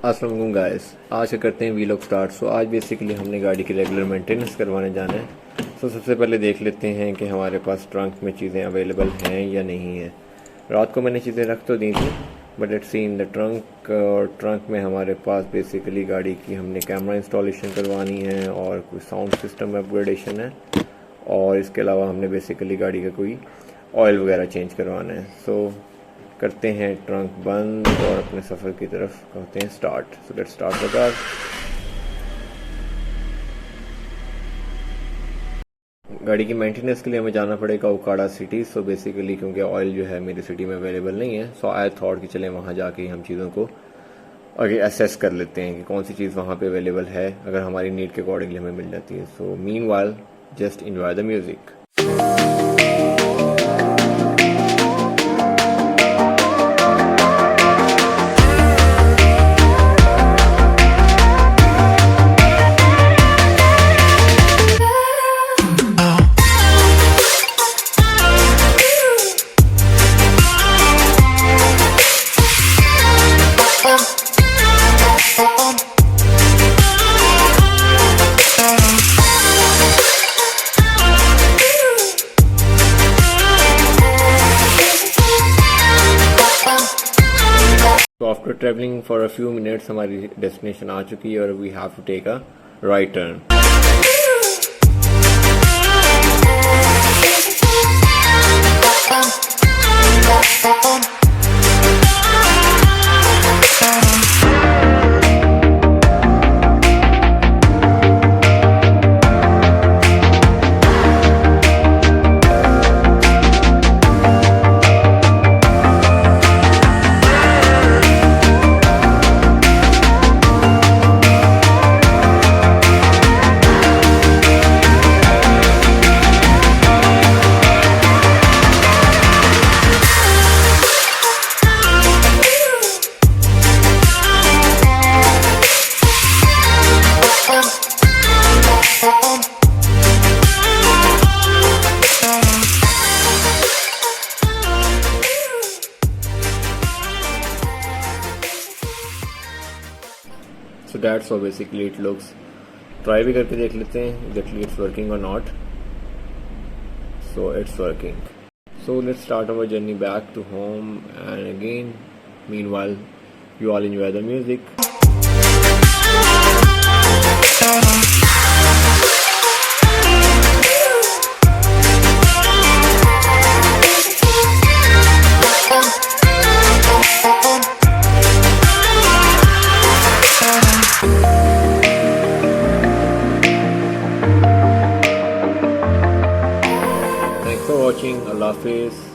अस्सलाम वालेकुम गाइस, आज से करते हैं वीलॉग स्टार्ट। सो आज बेसिकली हमने गाड़ी की रेगुलर मेंटेनेंस करवाने जाना है। सो सबसे पहले देख लेते हैं कि हमारे पास ट्रंक में चीज़ें अवेलेबल हैं या नहीं हैं। रात को मैंने चीज़ें रख तो दी थी, but let's see in the trunk. और ट्रंक में हमारे पास बेसिकली गाड़ी की हमने कैमरा इंस्टॉलेशन करवानी है और कोई साउंड सिस्टम अपग्रेडेशन है, और इसके अलावा हमने बेसिकली गाड़ी का कोई ऑयल वगैरह चेंज करवाना है। सो करते हैं ट्रंक बंद और अपने सफ़र की तरफ करते हैं start. So let's start the car. गाड़ी की मेंटेनेंस के लिए हमें जाना पड़ेगा ओकाड़ा सिटी। सो बेसिकली क्योंकि ऑयल जो है मेरी सिटी में अवेलेबल नहीं है, सो आई थॉट कि चलें वहाँ जाके हम चीज़ों को आगे असेस कर लेते हैं कि कौन सी चीज़ वहाँ पे अवेलेबल है, अगर हमारी नीड के अकॉर्डिंगली हमें मिल जाती है। So meanwhile just enjoy the music. तो after travelling for a few minutes हमारी डेस्टिनेशन आ चुकी है और we have to take a right turn. So that's how basically it looks. Try भी करके देख लेते हैं एग्जैक्टली इट्स वर्किंग और not. So it's working. So let's start our journey back to home and again meanwhile you all enjoy the music. Thanks for watching. Allah Hafiz.